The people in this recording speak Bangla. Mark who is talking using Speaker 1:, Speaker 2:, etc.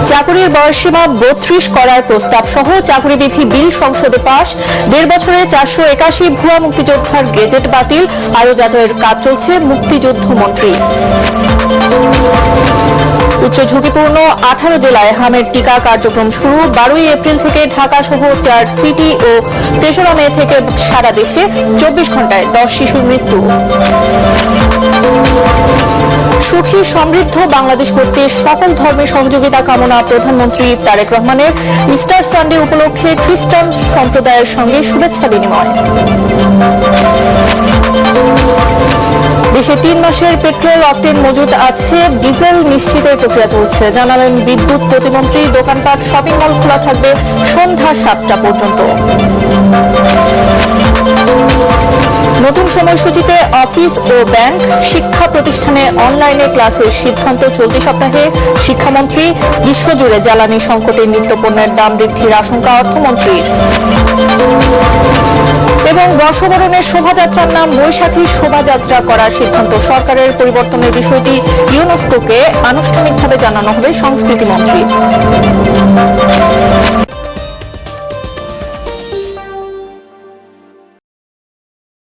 Speaker 1: চাকরির বয়সসীমা 32 করার প্রস্তাব সহ চাকরি বিধি বিল সংসদে পাস। 1.5 বছরে 481 ভুয়া মুক্তিযোদ্ধার গেজেট বাতিল। আরও যাচাইয়ের কাজ চলছে মুক্তিযুদ্ধ মন্ত্রী। উচ্চ ঝুঁকিপূর্ণ 18 জেলায় হামের টিকা কার্যক্রম শুরু। 12 এপ্রিল থেকে ঢাকা সহ 4 সিটি ও 3রা মে থেকে সারা দেশে 24 ঘন্টায় 10 শিশুর মৃত্যু। সুখী সমৃদ্ধ বাংলাদেশ করতে সকল ধর্মের সহযোগিতা কামনা প্রধানমন্ত্রী তারেক রহমানের। ইস্টার সানডে উপলক্ষে খ্রিস্টান সম্প্রদায়ের সঙ্গে শুভেচ্ছা বিনিময়। দেশে 3 মাসের পেট্রোল অকটেন মজুত আছে, ডিজেল নিশ্চিতের প্রক্রিয়া চলছে, জানালেন বিদ্যুৎ প্রতিমন্ত্রী। দোকানপাট, শপিং মল খোলা থাকবে সন্ধ্যা 7টা পর্যন্ত। নতুন সময়সূচিতে অফিস ও ব্যাংক, শিক্ষা প্রতিষ্ঠানে অনলাইনে ক্লাসের সিদ্ধান্ত চলতি সপ্তাহে। শিক্ষামন্ত্রী। বিশ্বজুড়ে জ্বালানি সংকটে নিত্যপণ্যের দাম বৃদ্ধির আশঙ্কা অর্থমন্ত্রীর। এবং বর্ষবরণের শোভাযাত্রার নাম বৈশাখী শোভাযাত্রা করার সিদ্ধান্ত সরকারের। পরিবর্তনের বিষয়টি ইউনেস্কোকে আনুষ্ঠানিকভাবে জানানো হবে সংস্কৃতি মন্ত্রী।